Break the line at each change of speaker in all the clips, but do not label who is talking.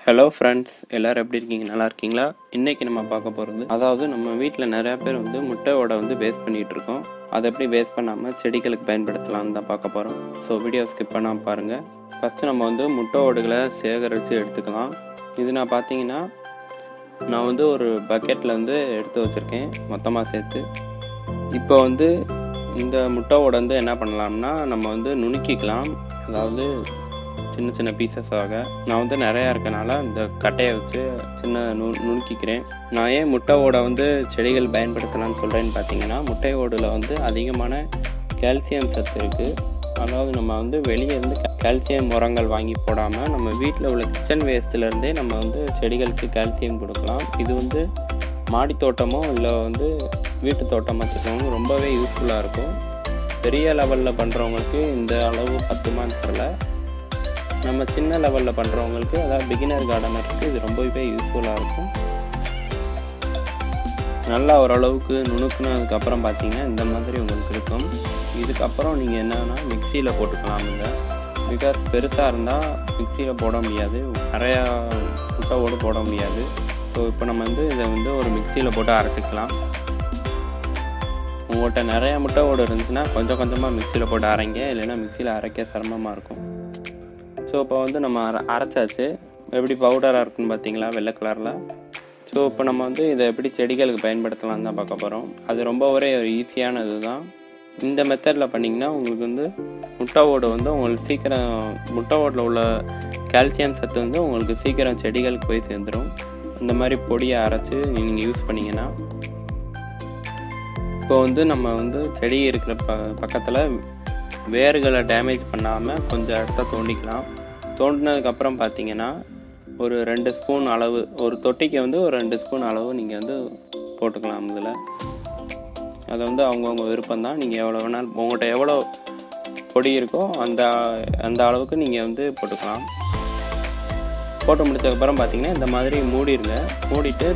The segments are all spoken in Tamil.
ஹலோ ஃப்ரெண்ட்ஸ், எல்லோரும் எப்படி இருக்கீங்க? நல்லா இருக்கீங்களா? இன்றைக்கி நம்ம பார்க்க போகிறது, அதாவது நம்ம வீட்டில் நிறையா பேர் வந்து முட்டையோட வந்து வேஸ்ட் பண்ணிகிட்ருக்கோம். அதை எப்படி வேஸ்ட் பண்ணாமல் செடிகளுக்கு பயன்படுத்தலாம்னு தான் பார்க்க போகிறோம். ஸோ வீடியோ ஸ்கிப் பண்ணாமல் பாருங்கள். ஃபஸ்ட்டு நம்ம வந்து முட்டை ஓடுகளை சேகரித்து எடுத்துக்கலாம். இது நான் பார்த்தீங்கன்னா நான் வந்து ஒரு பக்கெட்டில் வந்து எடுத்து வச்சுருக்கேன் மொத்தமாக சேர்த்து. இப்போ வந்து இந்த முட்டை ஓடை வந்து என்ன பண்ணலாம்னா நம்ம வந்து நுணுக்கிக்கலாம். அதாவது சின்ன சின்ன பீசஸாக நான் வந்து நிறையா இருக்கனால இந்த கட்டையை வச்சு சின்ன நுணுக்கிக்கிறேன். நான் ஏன் முட்டை ஓடை வந்து செடிகள் பயன்படுத்தலாம்னு சொல்கிறேன்னு பார்த்தீங்கன்னா, முட்டை ஓடில் வந்து அதிகமான கால்சியம் சத்து இருக்குது. அதாவது நம்ம வந்து வெளியே இருந்து கால்சியம் உரங்கள் வாங்கி போடாமல் நம்ம வீட்டில் உள்ள கிச்சன் வேஸ்ட்லேருந்தே நம்ம வந்து செடிகளுக்கு கால்சியம் கொடுக்கலாம். இது வந்து மாடி தோட்டமோ இல்லை வந்து வீட்டு தோட்டம் வச்சுருக்கவங்க ரொம்பவே யூஸ்ஃபுல்லாக இருக்கும். பெரிய லெவலில் பண்ணுறவங்களுக்கு இந்த அளவு பத்துமான்னு தெரில. நம்ம சின்ன லெவலில் பண்ணுறவங்களுக்கு, அதாவது பிகினர் கார்டனருக்கு இது ரொம்பவே யூஸ்ஃபுல்லாக இருக்கும். நல்லா ஓரளவுக்கு நுணுக்குனதுக்கப்புறம் பார்த்தீங்கன்னா இந்த மாதிரி உங்களுக்கு இருக்கும். இதுக்கப்புறம் நீங்கள் என்னென்னா மிக்சியில் போட்டுக்கலாம். இல்லை பிகாஸ் பெருசாக இருந்தால் மிக்சியில் போட முடியாது, நிறையா முட்டையோடு போட முடியாது. ஸோ இப்போ நம்ம வந்து இதை வந்து ஒரு மிக்சியில் போட்டு அரைச்சிக்கலாம். உங்கள்கிட்ட நிறையா முட்டையோடு இருந்துச்சுன்னா கொஞ்சம் கொஞ்சமாக மிக்சியில் போட்டு அரைங்க, இல்லைன்னா மிக்சியில் அரைக்க சிரமமாக இருக்கும். ஸோ இப்போ வந்து நம்ம அரைச்சாச்சு. எப்படி பவுடராக இருக்குன்னு பார்த்தீங்களா, வெள்ளை கலரில். ஸோ இப்போ நம்ம வந்து இதை எப்படி செடிகளுக்கு பயன்படுத்தலாம் தான் பார்க்க போகிறோம். அது ரொம்பவே ஒரு ஈஸியான இது தான். இந்த மெத்தடில் பண்ணிங்கன்னா உங்களுக்கு வந்து முட்டை ஓடு வந்து உங்களுக்கு சீக்கிரம், முட்டை ஓடில் உள்ள கால்சியம் சத்து வந்து உங்களுக்கு சீக்கிரம் செடிகளுக்கு போய் சேர்ந்துடும். இந்த மாதிரி பொடியை அரைச்சி நீங்கள் யூஸ் பண்ணிங்கன்னா, இப்போ வந்து நம்ம வந்து செடி இருக்கிற பக்கத்தில் வேர்களை டேமேஜ் பண்ணாமல் கொஞ்சம் இடத்த தோண்டிக்கலாம். தோண்டினதுக்கப்புறம் பார்த்தீங்கன்னா ஒரு 2 ஸ்பூன் அளவு, ஒரு தொட்டிக்கு வந்து ஒரு 2 ஸ்பூன் அளவு நீங்கள் வந்து போட்டுக்கலாம். இதில் அதை வந்து அவங்கவுங்க விருப்பம்தான். நீங்கள் எவ்வளோ வேணாலும், உங்கள்கிட்ட எவ்வளோ பொடி இருக்கோ அந்த அளவுக்கு நீங்கள் வந்து போட்டுக்கலாம். போட்டு முடிச்சதுக்கப்புறம் பார்த்தீங்கன்னா இந்த மாதிரி மூடிடுங்க. மூடிட்டு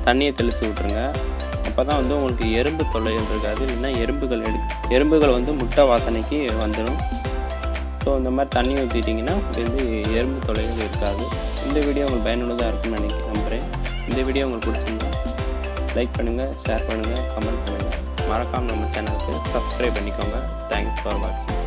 தண்ணியை தெளித்து விட்ருங்க. அப்போ தான் வந்து உங்களுக்கு எறும்பு தொல்லைகள் இருக்காது, இல்லைன்னா எறும்புகள் வந்து முட்டை வாசனைக்கு வந்துடும். ஸோ இந்த மாதிரி தண்ணி ஊற்றிட்டிங்கன்னா வந்து எறும்பு தொல்லைகள் இருக்காது. இந்த வீடியோ உங்களுக்கு பயனுள்ளதாக இருக்குன்னு நம்புகிறேன். இந்த வீடியோ உங்களுக்கு பிடிச்சிருந்தா லைக் பண்ணுங்கள், ஷேர் பண்ணுங்கள், கமெண்ட் பண்ணுங்கள். மறக்காமல் நம்ம சேனலுக்கு சப்ஸ்கிரைப் பண்ணிக்கோங்க. தேங்க்ஸ் ஃபார் வாட்சிங்.